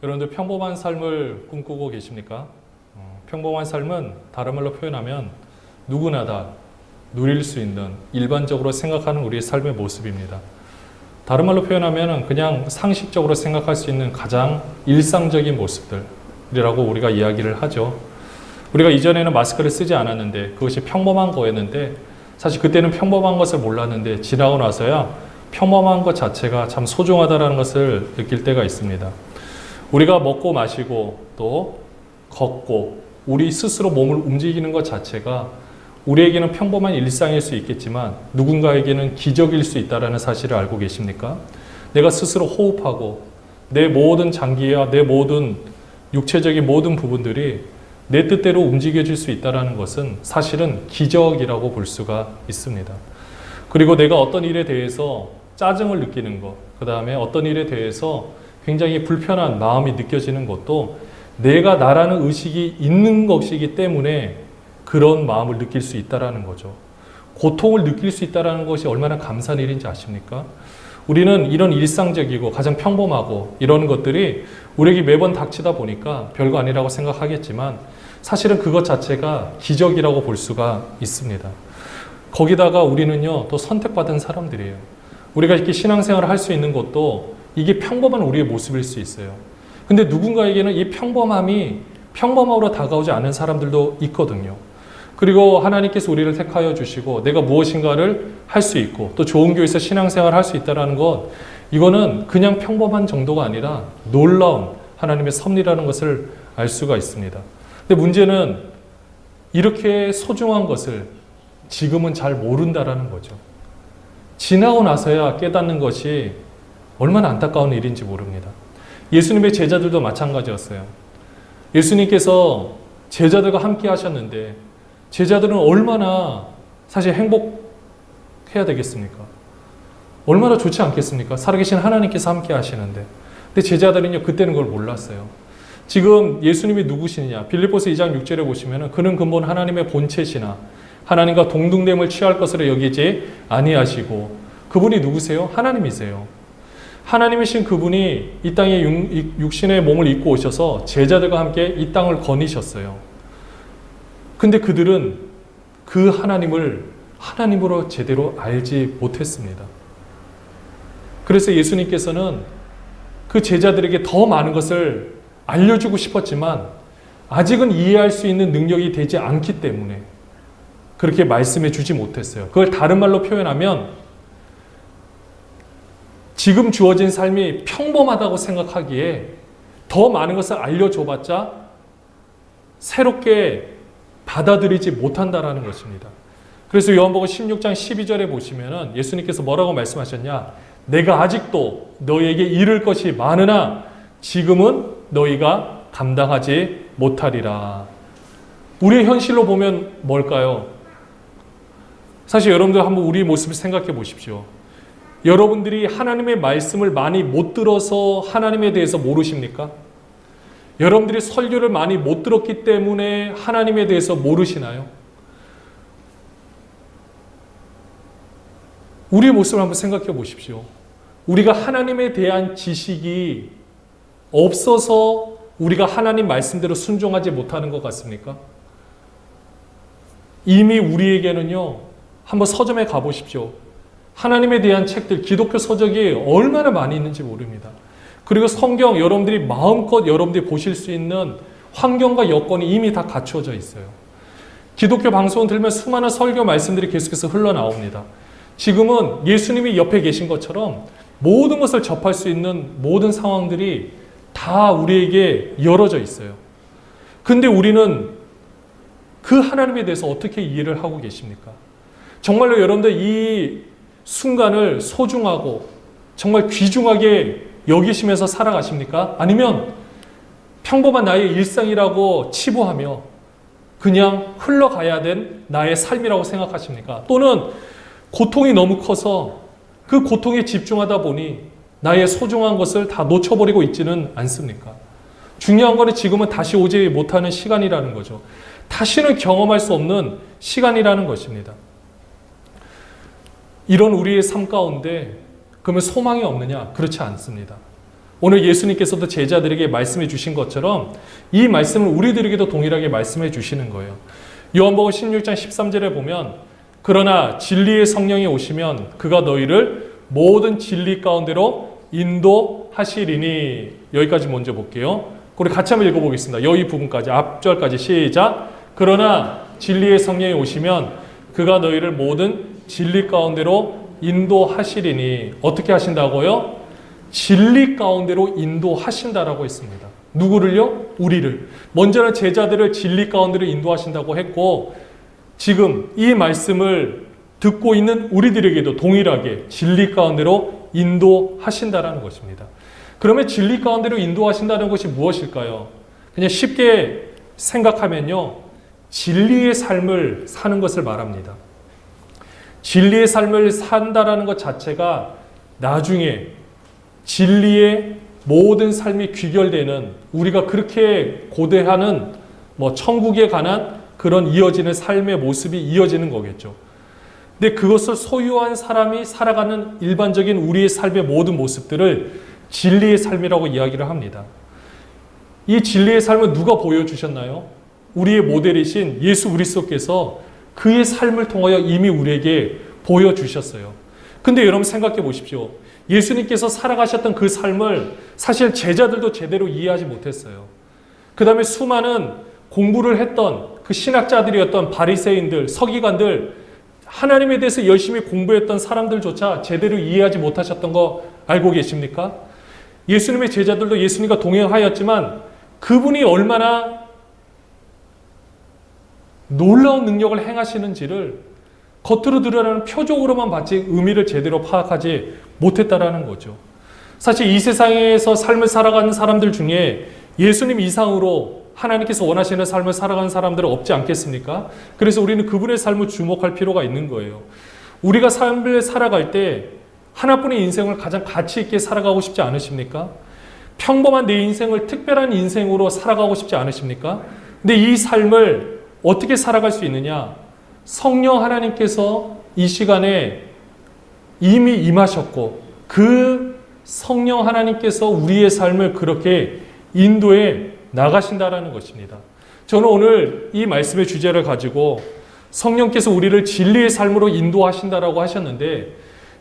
여러분들 평범한 삶을 꿈꾸고 계십니까? 평범한 삶은 다른 말로 표현하면 누구나 다 누릴 수 있는 일반적으로 생각하는 우리의 삶의 모습입니다. 다른 말로 표현하면 그냥 상식적으로 생각할 수 있는 가장 일상적인 모습들이라고 우리가 이야기를 하죠. 우리가 이전에는 마스크를 쓰지 않았는데 그것이 평범한 거였는데 사실 그때는 평범한 것을 몰랐는데 지나고 나서야 평범한 것 자체가 참 소중하다는 것을 느낄 때가 있습니다. 우리가 먹고 마시고 또 걷고 우리 스스로 몸을 움직이는 것 자체가 우리에게는 평범한 일상일 수 있겠지만 누군가에게는 기적일 수 있다는 사실을 알고 계십니까? 내가 스스로 호흡하고 내 모든 장기와 내 모든 육체적인 모든 부분들이 내 뜻대로 움직여질 수 있다는 것은 사실은 기적이라고 볼 수가 있습니다. 그리고 내가 어떤 일에 대해서 짜증을 느끼는 것, 그 다음에 어떤 일에 대해서 굉장히 불편한 마음이 느껴지는 것도 내가 나라는 의식이 있는 것이기 때문에 그런 마음을 느낄 수 있다는 거죠. 고통을 느낄 수 있다는 것이 얼마나 감사한 일인지 아십니까? 우리는 이런 일상적이고 가장 평범하고 이런 것들이 우리에게 매번 닥치다 보니까 별거 아니라고 생각하겠지만 사실은 그것 자체가 기적이라고 볼 수가 있습니다. 거기다가 우리는요, 또 선택받은 사람들이에요. 우리가 이렇게 신앙생활을 할 수 있는 것도 이게 평범한 우리의 모습일 수 있어요. 근데 누군가에게는 이 평범함이 평범함으로 다가오지 않은 사람들도 있거든요. 그리고 하나님께서 우리를 택하여 주시고 내가 무엇인가를 할 수 있고 또 좋은 교회에서 신앙생활을 할 수 있다는 것, 이거는 그냥 평범한 정도가 아니라 놀라운 하나님의 섭리라는 것을 알 수가 있습니다. 근데 문제는 이렇게 소중한 것을 지금은 잘 모른다라는 거죠. 지나고 나서야 깨닫는 것이 얼마나 안타까운 일인지 모릅니다. 예수님의 제자들도 마찬가지였어요. 예수님께서 제자들과 함께 하셨는데 제자들은 얼마나 사실 행복해야 되겠습니까? 얼마나 좋지 않겠습니까? 살아계신 하나님께서 함께 하시는데. 근데 제자들은요, 그때는 그걸 몰랐어요. 지금 예수님이 누구시냐? 빌립보서 2장 6절에 보시면 그는 근본 하나님의 본체시나 하나님과 동등됨을 취할 것으로 여기지 아니하시고, 그분이 누구세요? 하나님이세요. 하나님이신 그분이 이 땅에 육신의 몸을 입고 오셔서 제자들과 함께 이 땅을 거니셨어요. 근데 그들은 그 하나님을 하나님으로 제대로 알지 못했습니다. 그래서 예수님께서는 그 제자들에게 더 많은 것을 알려주고 싶었지만 아직은 이해할 수 있는 능력이 되지 않기 때문에 그렇게 말씀해 주지 못했어요. 그걸 다른 말로 표현하면 지금 주어진 삶이 평범하다고 생각하기에 더 많은 것을 알려줘봤자 새롭게 받아들이지 못한다라는 것입니다. 그래서 요한복음 16장 12절에 보시면 예수님께서 뭐라고 말씀하셨냐? 내가 아직도 너희에게 이를 것이 많으나 지금은 너희가 감당하지 못하리라. 우리의 현실로 보면 뭘까요? 사실 여러분들 한번 우리의 모습을 생각해 보십시오. 여러분들이 하나님의 말씀을 많이 못 들어서 하나님에 대해서 모르십니까? 여러분들이 설교를 많이 못 들었기 때문에 하나님에 대해서 모르시나요? 우리의 모습을 한번 생각해 보십시오. 우리가 하나님에 대한 지식이 없어서 우리가 하나님 말씀대로 순종하지 못하는 것 같습니까? 이미 우리에게는요, 한번 서점에 가보십시오. 하나님에 대한 책들, 기독교 서적이 얼마나 많이 있는지 모릅니다. 그리고 성경 여러분들이 마음껏 여러분들이 보실 수 있는 환경과 여건이 이미 다 갖추어져 있어요. 기독교 방송을 들으면 수많은 설교 말씀들이 계속해서 흘러나옵니다. 지금은 예수님이 옆에 계신 것처럼 모든 것을 접할 수 있는 모든 상황들이 다 우리에게 열어져 있어요. 근데 우리는 그 하나님에 대해서 어떻게 이해를 하고 계십니까? 정말로 여러분들 이 순간을 소중하고 정말 귀중하게 여기시면서 살아가십니까? 아니면 평범한 나의 일상이라고 치부하며 그냥 흘러가야 된 나의 삶이라고 생각하십니까? 또는 고통이 너무 커서 그 고통에 집중하다 보니 나의 소중한 것을 다 놓쳐버리고 있지는 않습니까? 중요한 거는 지금은 다시 오지 못하는 시간이라는 거죠. 다시는 경험할 수 없는 시간이라는 것입니다. 이런 우리의 삶 가운데 그러면 소망이 없느냐? 그렇지 않습니다. 오늘 예수님께서도 제자들에게 말씀해 주신 것처럼 이 말씀을 우리들에게도 동일하게 말씀해 주시는 거예요. 요한복음 16장 13절에 보면 그러나 진리의 성령이 오시면 그가 너희를 모든 진리 가운데로 인도하시리니. 여기까지 먼저 볼게요. 우리 같이 한번 읽어보겠습니다. 여기 부분까지 앞절까지 시작. 그러나 진리의 성령이 오시면 그가 너희를 모든 진리 가운데로 인도하시리니. 어떻게 하신다고요? 진리 가운데로 인도하신다라고 했습니다. 누구를요? 우리를. 먼저는 제자들을 진리 가운데로 인도하신다고 했고, 지금 이 말씀을 듣고 있는 우리들에게도 동일하게 진리 가운데로 인도하신다라는 것입니다. 그러면 진리 가운데로 인도하신다는 것이 무엇일까요? 그냥 쉽게 생각하면요, 진리의 삶을 사는 것을 말합니다. 진리의 삶을 산다라는 것 자체가 나중에 진리의 모든 삶이 귀결되는, 우리가 그렇게 고대하는 천국에 관한 그런 이어지는 삶의 모습이 이어지는 거겠죠. 근데 그것을 소유한 사람이 살아가는 일반적인 우리의 삶의 모든 모습들을 진리의 삶이라고 이야기를 합니다. 이 진리의 삶을 누가 보여주셨나요? 우리의 모델이신 예수 그리스도께서 그의 삶을 통하여 이미 우리에게 보여주셨어요. 근데 여러분 생각해 보십시오. 예수님께서 살아가셨던 그 삶을 사실 제자들도 제대로 이해하지 못했어요. 그 다음에 수많은 공부를 했던 그 신학자들이었던 바리새인들, 서기관들, 하나님에 대해서 열심히 공부했던 사람들조차 제대로 이해하지 못하셨던 거 알고 계십니까? 예수님의 제자들도 예수님과 동행하였지만 그분이 얼마나 놀라운 능력을 행하시는지를 겉으로 드러나는 표적으로만 봤지 의미를 제대로 파악하지 못했다라는 거죠. 사실 이 세상에서 삶을 살아가는 사람들 중에 예수님 이상으로 하나님께서 원하시는 삶을 살아가는 사람들은 없지 않겠습니까? 그래서 우리는 그분의 삶을 주목할 필요가 있는 거예요. 우리가 삶을 살아갈 때 하나뿐인 인생을 가장 가치 있게 살아가고 싶지 않으십니까? 평범한 내 인생을 특별한 인생으로 살아가고 싶지 않으십니까? 근데 이 삶을 어떻게 살아갈 수 있느냐? 성령 하나님께서 이 시간에 이미 임하셨고 그 성령 하나님께서 우리의 삶을 그렇게 인도해 나가신다라는 것입니다. 저는 오늘 이 말씀의 주제를 가지고 성령께서 우리를 진리의 삶으로 인도하신다라고 하셨는데,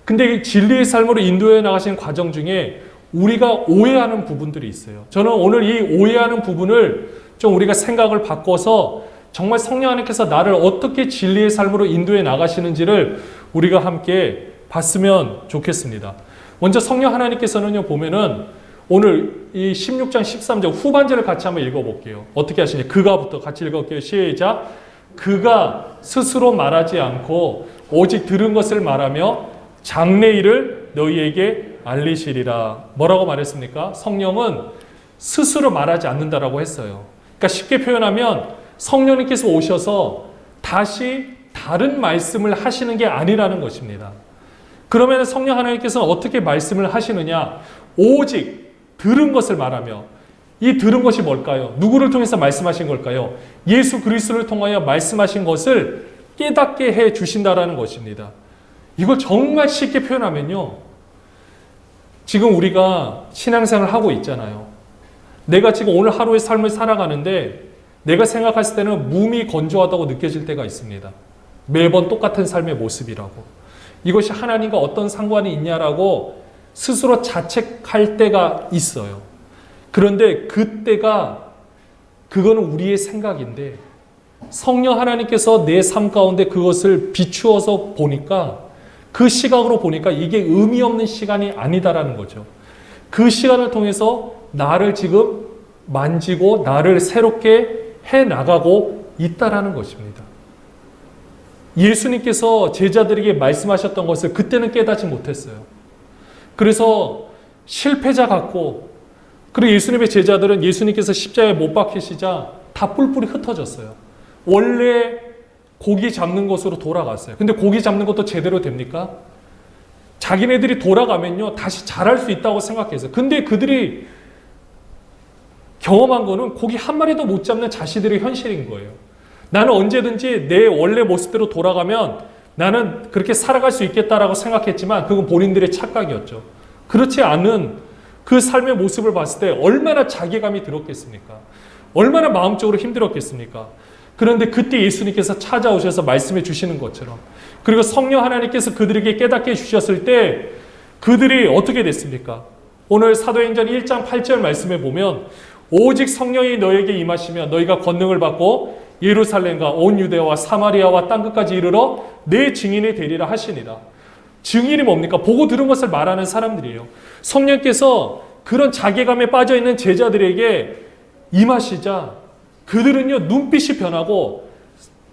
근데 이 진리의 삶으로 인도해 나가신 과정 중에 우리가 오해하는 부분들이 있어요. 저는 오늘 이 오해하는 부분을 좀 우리가 생각을 바꿔서 정말 성령 하나님께서 나를 어떻게 진리의 삶으로 인도해 나가시는지를 우리가 함께 봤으면 좋겠습니다. 먼저 성령 하나님께서는요, 보면은 오늘 이 16장 13절 후반절을 같이 한번 읽어볼게요. 어떻게 하시냐? 그가부터 같이 읽어볼게요. 시작. 그가 스스로 말하지 않고 오직 들은 것을 말하며 장래일을 너희에게 알리시리라. 뭐라고 말했습니까? 성령은 스스로 말하지 않는다라고 했어요. 그러니까 쉽게 표현하면 성령님께서 오셔서 다시 다른 말씀을 하시는 게 아니라는 것입니다. 그러면 성령 하나님께서는 어떻게 말씀을 하시느냐? 오직 들은 것을 말하며, 이 들은 것이 뭘까요? 누구를 통해서 말씀하신 걸까요? 예수 그리스도를 통하여 말씀하신 것을 깨닫게 해 주신다라는 것입니다. 이걸 정말 쉽게 표현하면요, 지금 우리가 신앙생활을 하고 있잖아요. 내가 지금 오늘 하루의 삶을 살아가는데 내가 생각했을 때는 몸이 건조하다고 느껴질 때가 있습니다. 매번 똑같은 삶의 모습이라고. 이것이 하나님과 어떤 상관이 있냐라고 스스로 자책할 때가 있어요. 그런데 그때가, 그거는 우리의 생각인데 성령 하나님께서 내 삶 가운데 그것을 비추어서 보니까, 그 시각으로 보니까 이게 의미 없는 시간이 아니다라는 거죠. 그 시간을 통해서 나를 지금 만지고 나를 새롭게 해나가고 있다라는 것입니다. 예수님께서 제자들에게 말씀하셨던 것을 그때는 깨닫지 못했어요. 그래서 실패자 같고, 그리고 예수님의 제자들은 예수님께서 십자가에 못 박히시자 다 뿔뿔이 흩어졌어요. 원래 고기 잡는 것으로 돌아갔어요. 근데 고기 잡는 것도 제대로 됩니까? 자기네들이 돌아가면요, 다시 잘할 수 있다고 생각했어요. 근데 그들이 경험한 거는 고기 한 마리도 못 잡는 자신들의 현실인 거예요. 나는 언제든지 내 원래 모습대로 돌아가면 나는 그렇게 살아갈 수 있겠다라고 생각했지만 그건 본인들의 착각이었죠. 그렇지 않은 그 삶의 모습을 봤을 때 얼마나 자괴감이 들었겠습니까? 얼마나 마음적으로 힘들었겠습니까? 그런데 그때 예수님께서 찾아오셔서 말씀해 주시는 것처럼, 그리고 성령 하나님께서 그들에게 깨닫게 해주셨을 때 그들이 어떻게 됐습니까? 오늘 사도행전 1장 8절 말씀에 보면 오직 성령이 너에게 임하시면 너희가 권능을 받고 예루살렘과 온 유대와 사마리아와 땅끝까지 이르러 내 증인이 되리라 하시니라. 증인이 뭡니까? 보고 들은 것을 말하는 사람들이에요. 성령께서 그런 자괴감에 빠져있는 제자들에게 임하시자 그들은요, 눈빛이 변하고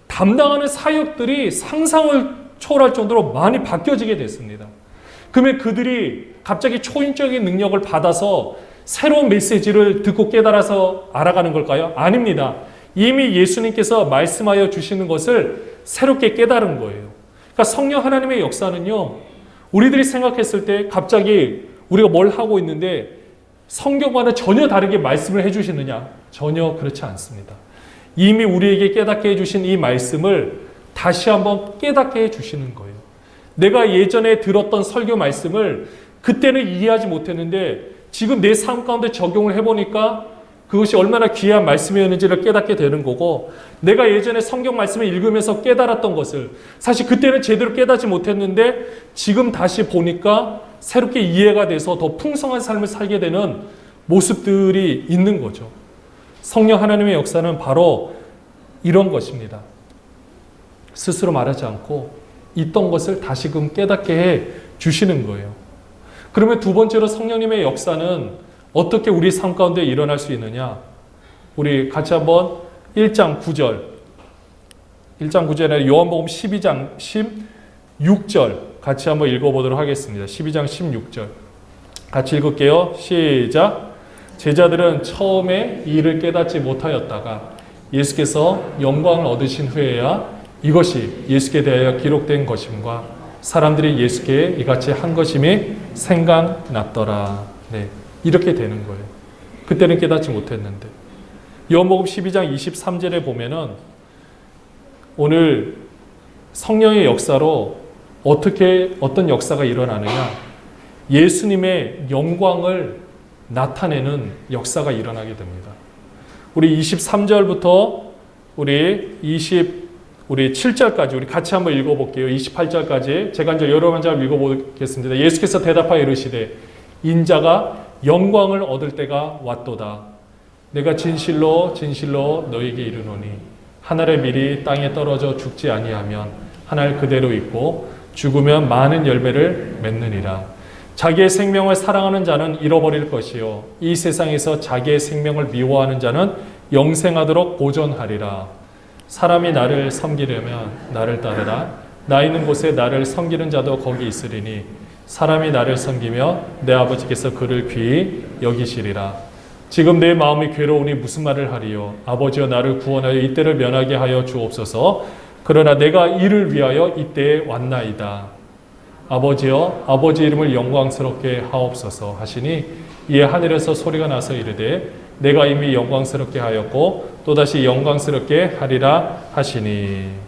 담당하는 사역들이 상상을 초월할 정도로 많이 바뀌어지게 됐습니다. 그러면 그들이 갑자기 초인적인 능력을 받아서 새로운 메시지를 듣고 깨달아서 알아가는 걸까요? 아닙니다. 이미 예수님께서 말씀하여 주시는 것을 새롭게 깨달은 거예요. 그러니까 성령 하나님의 역사는요, 우리들이 생각했을 때 갑자기 우리가 뭘 하고 있는데 성경과는 전혀 다르게 말씀을 해주시느냐? 전혀 그렇지 않습니다. 이미 우리에게 깨닫게 해주신 이 말씀을 다시 한번 깨닫게 해주시는 거예요. 내가 예전에 들었던 설교 말씀을 그때는 이해하지 못했는데 지금 내 삶 가운데 적용을 해보니까 그것이 얼마나 귀한 말씀이었는지를 깨닫게 되는 거고, 내가 예전에 성경 말씀을 읽으면서 깨달았던 것을 사실 그때는 제대로 깨닫지 못했는데 지금 다시 보니까 새롭게 이해가 돼서 더 풍성한 삶을 살게 되는 모습들이 있는 거죠. 성령 하나님의 역사는 바로 이런 것입니다. 스스로 말하지 않고 있던 것을 다시금 깨닫게 해 주시는 거예요. 그러면 두 번째로 성령님의 역사는 어떻게 우리 삶 가운데 일어날 수 있느냐? 우리 같이 한번 1장 9절, 1장 9절에 요한복음 12장 16절 같이 한번 읽어보도록 하겠습니다. 12장 16절 같이 읽을게요. 시작. 제자들은 처음에 이 일을 깨닫지 못하였다가 예수께서 영광을 얻으신 후에야 이것이 예수께 대하여 기록된 것임과 사람들이 예수께 이같이 한 것임이 생각났더라. 네, 이렇게 되는 거예요. 그때는 깨닫지 못했는데. 요한복음 12장 23절에 보면은 오늘 성령의 역사로 어떤 역사가 일어나느냐? 예수님의 영광을 나타내는 역사가 일어나게 됩니다. 우리 23절부터 우리 7절까지 우리 같이 한번 읽어볼게요. 28절까지 제가 이제 여러 문장 읽어보겠습니다. 예수께서 대답하여 이르시되 인자가 영광을 얻을 때가 왔도다. 내가 진실로 진실로 너에게 이르노니 하늘의 밀이 땅에 떨어져 죽지 아니하면 하늘 그대로 있고 죽으면 많은 열매를 맺느니라. 자기의 생명을 사랑하는 자는 잃어버릴 것이요 이 세상에서 자기의 생명을 미워하는 자는 영생하도록 보존하리라. 사람이 나를 섬기려면 나를 따르라. 나 있는 곳에 나를 섬기는 자도 거기 있으리니 사람이 나를 섬기며 내 아버지께서 그를 귀히 여기시리라. 지금 내 마음이 괴로우니 무슨 말을 하리요? 아버지여 나를 구원하여 이때를 면하게 하여 주옵소서. 그러나 내가 이를 위하여 이때에 왔나이다. 아버지여 아버지 이름을 영광스럽게 하옵소서 하시니 이에 하늘에서 소리가 나서 이르되 내가 이미 영광스럽게 하였고 또다시 영광스럽게 하리라 하시니.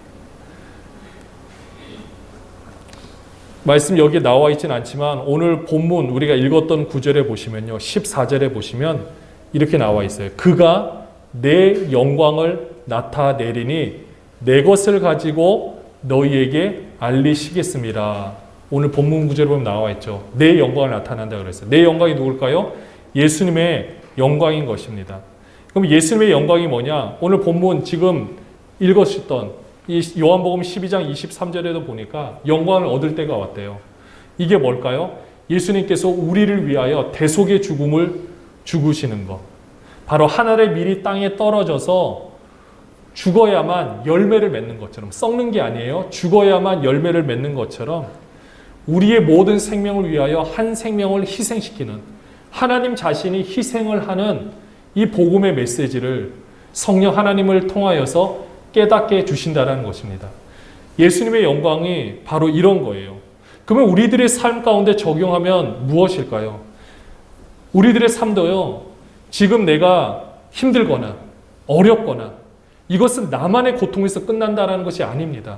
말씀 여기 나와 있진 않지만 오늘 본문 우리가 읽었던 구절에 보시면요, 14절에 보시면 이렇게 나와 있어요. 그가 내 영광을 나타내리니 내 것을 가지고 너희에게 알리시겠습니다. 오늘 본문 구절에 보면 나와 있죠. 내 영광을 나타낸다 그랬어요. 내 영광이 누굴까요? 예수님의 영광인 것입니다. 그럼 예수님의 영광이 뭐냐? 오늘 본문 지금 읽으셨던 이 요한복음 12장 23절에도 보니까 영광을 얻을 때가 왔대요. 이게 뭘까요? 예수님께서 우리를 위하여 대속의 죽음을 죽으시는 것. 바로 하늘의 밀이 땅에 떨어져서 죽어야만 열매를 맺는 것처럼, 썩는 게 아니에요. 죽어야만 열매를 맺는 것처럼 우리의 모든 생명을 위하여 한 생명을 희생시키는, 하나님 자신이 희생을 하는 이 복음의 메시지를 성령 하나님을 통하여서 깨닫게 해주신다는 것입니다. 예수님의 영광이 바로 이런 거예요. 그러면 우리들의 삶 가운데 적용하면 무엇일까요? 우리들의 삶도요, 지금 내가 힘들거나 어렵거나 이것은 나만의 고통에서 끝난다는 것이 아닙니다.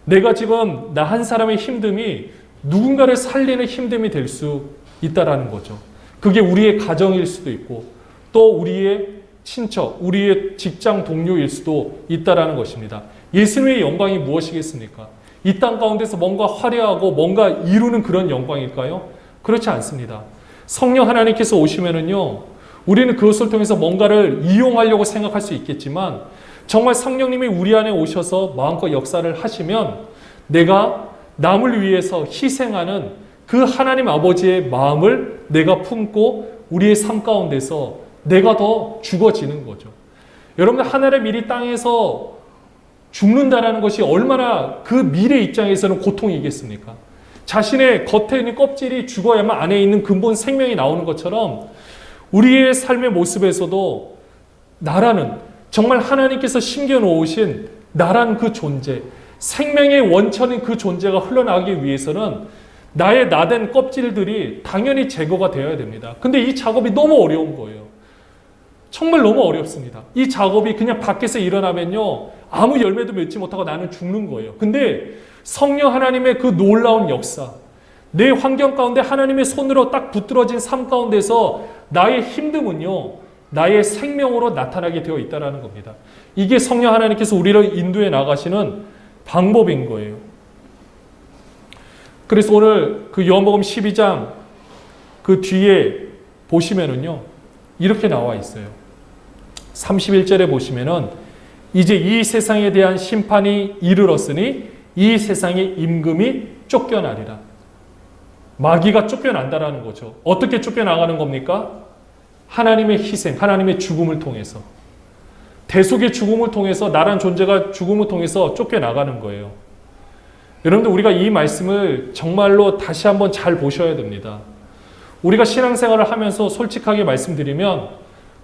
내가 지금 나 한 사람의 힘듦이 누군가를 살리는 힘듦이 될 수 있다는 거죠. 그게 우리의 가정일 수도 있고 또 우리의 친척, 우리의 직장 동료일 수도 있다라는 것입니다. 예수님의 영광이 무엇이겠습니까? 이 땅 가운데서 뭔가 화려하고 뭔가 이루는 그런 영광일까요? 그렇지 않습니다. 성령 하나님께서 오시면은요, 우리는 그것을 통해서 뭔가를 이용하려고 생각할 수 있겠지만 정말 성령님이 우리 안에 오셔서 마음껏 역사를 하시면 내가 남을 위해서 희생하는 그 하나님 아버지의 마음을 내가 품고 우리의 삶 가운데서 내가 더 죽어지는 거죠. 여러분들 하늘의 밀이 땅에서 죽는다라는 것이 얼마나 그 밀의 입장에서는 고통이겠습니까? 자신의 겉에 있는 껍질이 죽어야만 안에 있는 근본 생명이 나오는 것처럼 우리의 삶의 모습에서도 나라는 정말 하나님께서 심겨놓으신 나라는 그 존재, 생명의 원천인 그 존재가 흘러나가기 위해서는 나의 나된 껍질들이 당연히 제거가 되어야 됩니다. 근데 이 작업이 너무 어려운 거예요. 정말 너무 어렵습니다. 이 작업이 그냥 밖에서 일어나면요, 아무 열매도 맺지 못하고 나는 죽는 거예요. 근데 성령 하나님의 그 놀라운 역사, 내 환경 가운데 하나님의 손으로 딱 붙들어진 삶 가운데서 나의 힘듦은요, 나의 생명으로 나타나게 되어 있다는 겁니다. 이게 성령 하나님께서 우리를 인도해 나가시는 방법인 거예요. 그래서 오늘 그 요한복음 12장 그 뒤에 보시면은요, 이렇게 나와 있어요. 31절에 보시면은 이제 이 세상에 대한 심판이 이르렀으니 이 세상의 임금이 쫓겨나리라. 마귀가 쫓겨난다라는 거죠. 어떻게 쫓겨나가는 겁니까? 하나님의 희생, 하나님의 죽음을 통해서, 대속의 죽음을 통해서, 나란 존재가 죽음을 통해서 쫓겨나가는 거예요. 여러분들, 우리가 이 말씀을 정말로 다시 한번 잘 보셔야 됩니다. 우리가 신앙생활을 하면서 솔직하게 말씀드리면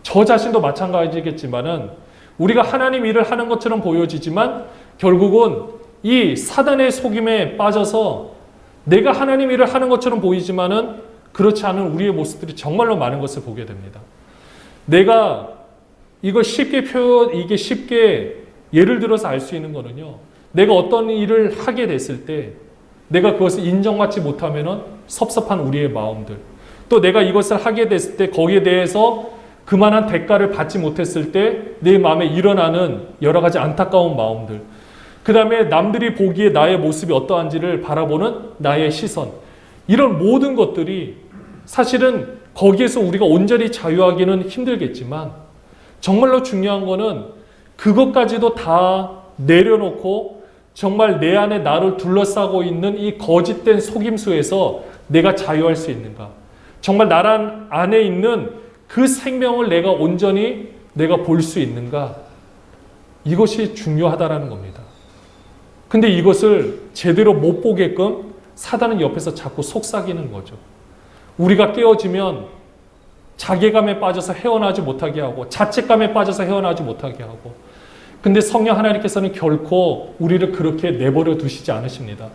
저 자신도 마찬가지겠지만은 우리가 하나님 일을 하는 것처럼 보여지지만 결국은 이 사단의 속임에 빠져서 내가 하나님 일을 하는 것처럼 보이지만은 그렇지 않은 우리의 모습들이 정말로 많은 것을 보게 됩니다. 내가 이걸 이게 쉽게 예를 들어서 알 수 있는 거는요, 내가 어떤 일을 하게 됐을 때 내가 그것을 인정받지 못하면은 섭섭한 우리의 마음들, 또 내가 이것을 하게 됐을 때 거기에 대해서 그만한 대가를 받지 못했을 때 내 마음에 일어나는 여러 가지 안타까운 마음들, 그 다음에 남들이 보기에 나의 모습이 어떠한지를 바라보는 나의 시선, 이런 모든 것들이 사실은 거기에서 우리가 온전히 자유하기는 힘들겠지만 정말로 중요한 거는 그것까지도 다 내려놓고 정말 내 안에 나를 둘러싸고 있는 이 거짓된 속임수에서 내가 자유할 수 있는가, 정말 나란 안에 있는 그 생명을 내가 온전히 내가 볼 수 있는가, 이것이 중요하다라는 겁니다. 근데 이것을 제대로 못 보게끔 사단은 옆에서 자꾸 속삭이는 거죠. 우리가 깨어지면 자괴감에 빠져서 헤어나지 못하게 하고 자책감에 빠져서 헤어나지 못하게 하고, 근데 성령 하나님께서는 결코 우리를 그렇게 내버려 두시지 않으십니다.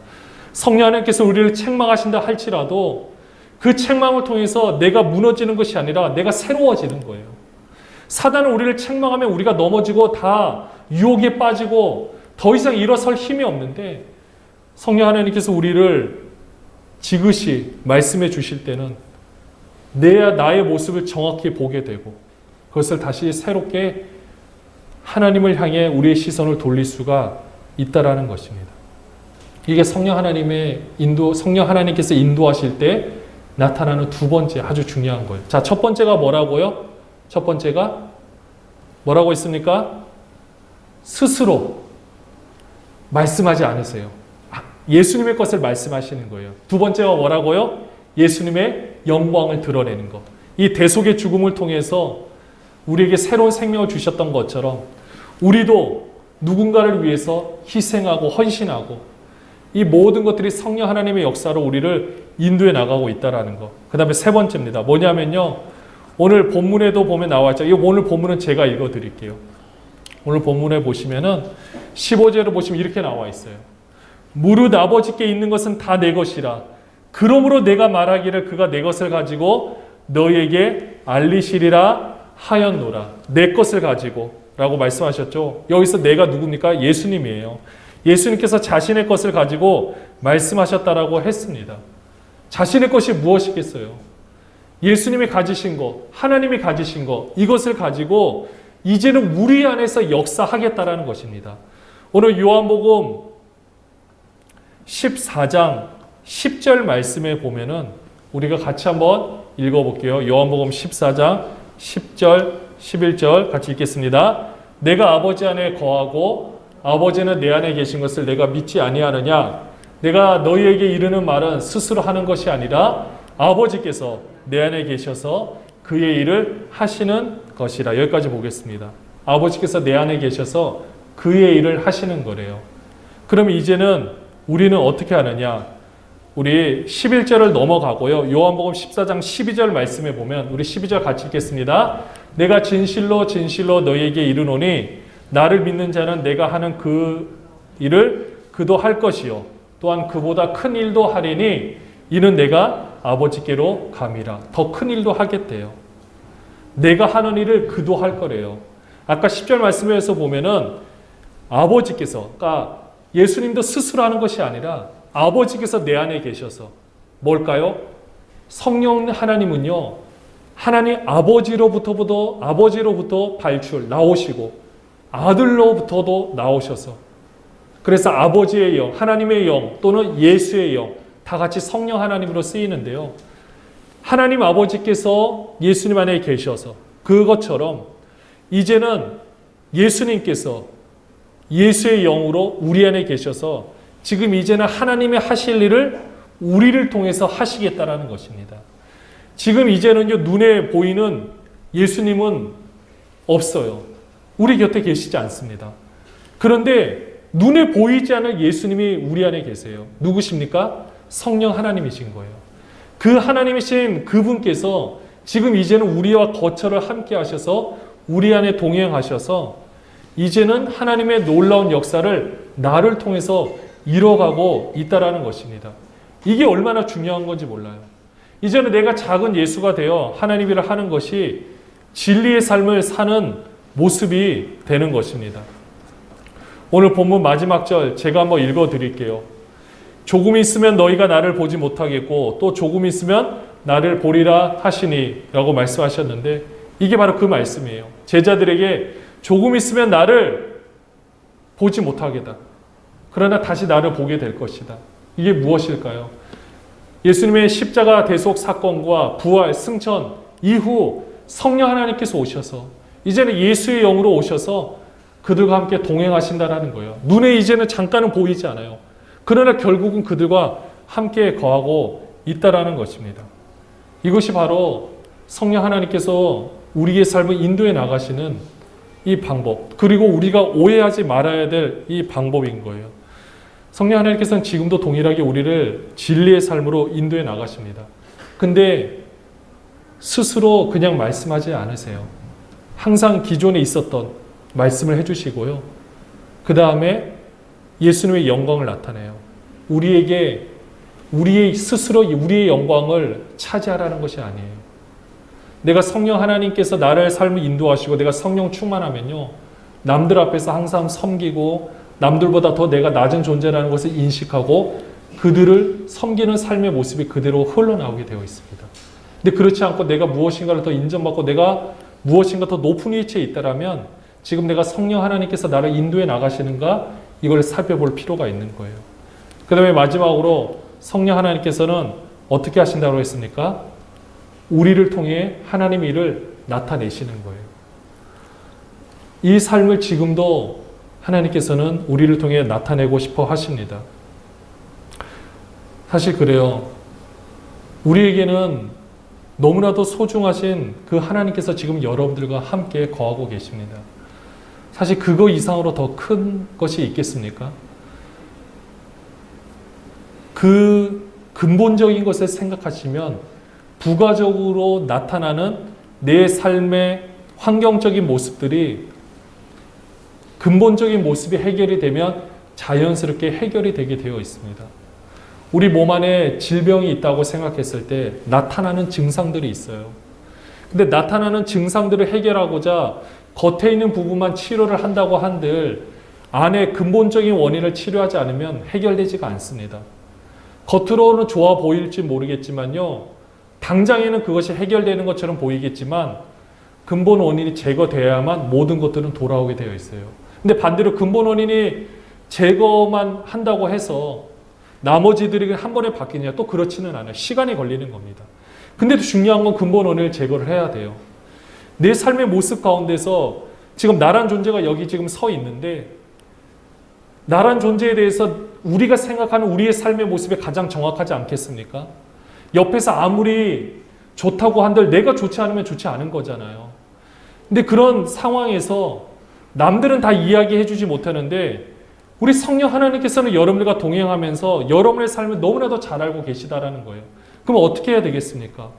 성령 하나님께서 우리를 책망하신다 할지라도 그 책망을 통해서 내가 무너지는 것이 아니라 내가 새로워지는 거예요. 사단은 우리를 책망하면 우리가 넘어지고 다 유혹에 빠지고 더 이상 일어설 힘이 없는데, 성령 하나님께서 우리를 지그시 말씀해 주실 때는 나의 모습을 정확히 보게 되고 그것을 다시 새롭게 하나님을 향해 우리의 시선을 돌릴 수가 있다라는 것입니다. 이게 성령 하나님께서 인도하실 때 나타나는 두 번째 아주 중요한 거예요. 자, 첫 번째가 뭐라고요? 첫 번째가 뭐라고 했습니까? 스스로 말씀하지 않으세요. 예수님의 것을 말씀하시는 거예요. 두 번째가 뭐라고요? 예수님의 영광을 드러내는 것. 이 대속의 죽음을 통해서 우리에게 새로운 생명을 주셨던 것처럼 우리도 누군가를 위해서 희생하고 헌신하고, 이 모든 것들이 성령 하나님의 역사로 우리를 인도해 나가고 있다는 것. 그 다음에 세 번째입니다. 뭐냐면요, 오늘 본문에도 보면 나와있죠. 이 오늘 본문은 제가 읽어드릴게요. 오늘 본문에 보시면은 15절을 보시면 이렇게 나와 있어요. 무릇 아버지께 있는 것은 다 내 것이라. 그러므로 내가 말하기를 그가 내 것을 가지고 너에게 알리시리라 하였노라. 내 것을 가지고 라고 말씀하셨죠. 여기서 내가 누굽니까? 예수님이에요. 예수님께서 자신의 것을 가지고 말씀하셨다라고 했습니다. 자신의 것이 무엇이겠어요? 예수님이 가지신 것, 하나님이 가지신 것, 이것을 가지고 이제는 우리 안에서 역사하겠다라는 것입니다. 오늘 요한복음 14장 10절 말씀에 보면은 우리가 같이 한번 읽어볼게요. 요한복음 14장 10절, 11절 같이 읽겠습니다. 내가 아버지 안에 거하고 아버지는 내 안에 계신 것을 내가 믿지 아니하느냐? 내가 너희에게 이르는 말은 스스로 하는 것이 아니라 아버지께서 내 안에 계셔서 그의 일을 하시는 것이라. 여기까지 보겠습니다. 아버지께서 내 안에 계셔서 그의 일을 하시는 거래요. 그럼 이제는 우리는 어떻게 하느냐? 우리 11절을 넘어가고요. 요한복음 14장 12절 말씀에 보면 우리 12절 같이 읽겠습니다. 내가 진실로 진실로 너희에게 이르노니 나를 믿는 자는 내가 하는 그 일을 그도 할 것이요 또한 그보다 큰 일도 하리니 이는 내가 아버지께로 감이라. 더 큰 일도 하겠대요. 내가 하는 일을 그도 할 거래요. 아까 10절 말씀에서 보면은 아버지께서, 그러니까 예수님도 스스로 하는 것이 아니라 아버지께서 내 안에 계셔서 뭘까요? 성령 하나님은요, 하나님 아버지로부터 발출 나오시고 아들로부터도 나오셔서, 그래서 아버지의 영, 하나님의 영 또는 예수의 영 다 같이 성령 하나님으로 쓰이는데요. 하나님 아버지께서 예수님 안에 계셔서 그것처럼 이제는 예수님께서 예수의 영으로 우리 안에 계셔서 지금 이제는 하나님의 하실 일을 우리를 통해서 하시겠다라는 것입니다. 지금 이제는요, 눈에 보이는 예수님은 없어요. 우리 곁에 계시지 않습니다. 그런데 눈에 보이지 않을 예수님이 우리 안에 계세요. 누구십니까? 성령 하나님이신 거예요. 그 하나님이신 그분께서 지금 이제는 우리와 거처를 함께 하셔서 우리 안에 동행하셔서 이제는 하나님의 놀라운 역사를 나를 통해서 이뤄가고 있다라는 것입니다. 이게 얼마나 중요한 건지 몰라요. 이제는 내가 작은 예수가 되어 하나님 일을 하는 것이 진리의 삶을 사는 모습이 되는 것입니다. 오늘 본문 마지막 절 제가 한번 읽어 드릴게요. 조금 있으면 너희가 나를 보지 못하겠고 또 조금 있으면 나를 보리라 하시니 라고 말씀하셨는데 이게 바로 그 말씀이에요. 제자들에게 조금 있으면 나를 보지 못하겠다. 그러나 다시 나를 보게 될 것이다. 이게 무엇일까요? 예수님의 십자가 대속 사건과 부활, 승천 이후 성령 하나님께서 오셔서 이제는 예수의 영으로 오셔서 그들과 함께 동행하신다라는 거예요. 눈에 이제는 잠깐은 보이지 않아요. 그러나 결국은 그들과 함께 거하고 있다라는 것입니다. 이것이 바로 성령 하나님께서 우리의 삶을 인도해 나가시는 이 방법, 그리고 우리가 오해하지 말아야 될 이 방법인 거예요. 성령 하나님께서는 지금도 동일하게 우리를 진리의 삶으로 인도해 나가십니다. 근데 스스로 그냥 말씀하지 않으세요. 항상 기존에 있었던 말씀을 해주시고요. 그 다음에 예수님의 영광을 나타내요. 우리에게 우리의 스스로 우리의 영광을 차지하라는 것이 아니에요. 내가 성령 하나님께서 나를 삶을 인도하시고 내가 성령 충만하면요, 남들 앞에서 항상 섬기고 남들보다 더 내가 낮은 존재라는 것을 인식하고 그들을 섬기는 삶의 모습이 그대로 흘러나오게 되어 있습니다. 근데 그렇지 않고 내가 무엇인가를 더 인정받고 내가 무엇인가 더 높은 위치에 있다라면 지금 내가 성령 하나님께서 나를 인도해 나가시는가, 이걸 살펴볼 필요가 있는 거예요. 그 다음에 마지막으로 성령 하나님께서는 어떻게 하신다고 했습니까? 우리를 통해 하나님의 일을 나타내시는 거예요. 이 삶을 지금도 하나님께서는 우리를 통해 나타내고 싶어 하십니다. 사실 그래요. 우리에게는 너무나도 소중하신 그 하나님께서 지금 여러분들과 함께 거하고 계십니다. 사실 그거 이상으로 더 큰 것이 있겠습니까? 그 근본적인 것을 생각하시면 부가적으로 나타나는 내 삶의 환경적인 모습들이 근본적인 모습이 해결이 되면 자연스럽게 해결이 되게 되어 있습니다. 우리 몸 안에 질병이 있다고 생각했을 때 나타나는 증상들이 있어요. 근데 나타나는 증상들을 해결하고자 겉에 있는 부분만 치료를 한다고 한들 안에 근본적인 원인을 치료하지 않으면 해결되지가 않습니다. 겉으로는 좋아 보일지 모르겠지만요, 당장에는 그것이 해결되는 것처럼 보이겠지만 근본 원인이 제거되어야만 모든 것들은 돌아오게 되어 있어요. 근데 반대로 근본 원인이 제거만 한다고 해서 나머지들이 한 번에 바뀌느냐? 또 그렇지는 않아요. 시간이 걸리는 겁니다. 근데도 중요한 건 근본 원인을 제거를 해야 돼요. 내 삶의 모습 가운데서 지금 나란 존재가 여기 지금 서 있는데 나란 존재에 대해서 우리가 생각하는 우리의 삶의 모습이 가장 정확하지 않겠습니까? 옆에서 아무리 좋다고 한들 내가 좋지 않으면 좋지 않은 거잖아요. 근데 그런 상황에서 남들은 다 이야기해 주지 못하는데 우리 성령 하나님께서는 여러분들과 동행하면서 여러분의 삶을 너무나도 잘 알고 계시다라는 거예요. 그럼 어떻게 해야 되겠습니까?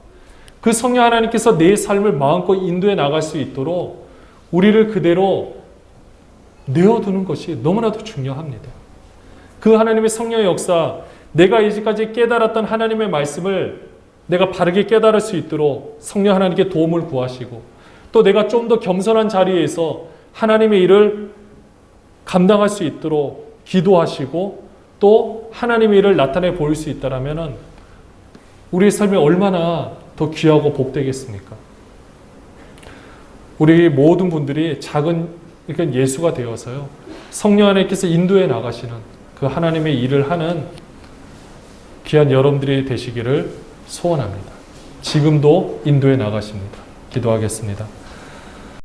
그 성령 하나님께서 내 삶을 마음껏 인도해 나갈 수 있도록 우리를 그대로 내어두는 것이 너무나도 중요합니다. 그 하나님의 성령의 역사, 내가 이제까지 깨달았던 하나님의 말씀을 내가 바르게 깨달을 수 있도록 성령 하나님께 도움을 구하시고 또 내가 좀 더 겸손한 자리에서 하나님의 일을 감당할 수 있도록 기도하시고 또 하나님의 일을 나타내 보일 수 있다면 우리의 삶이 얼마나 더 귀하고 복되겠습니까? 우리 모든 분들이 작은 예수가 되어서요. 성령 하나님께서 인도해 나가시는 그 하나님의 일을 하는 귀한 여러분들이 되시기를 소원합니다. 지금도 인도해 나가십니다. 기도하겠습니다.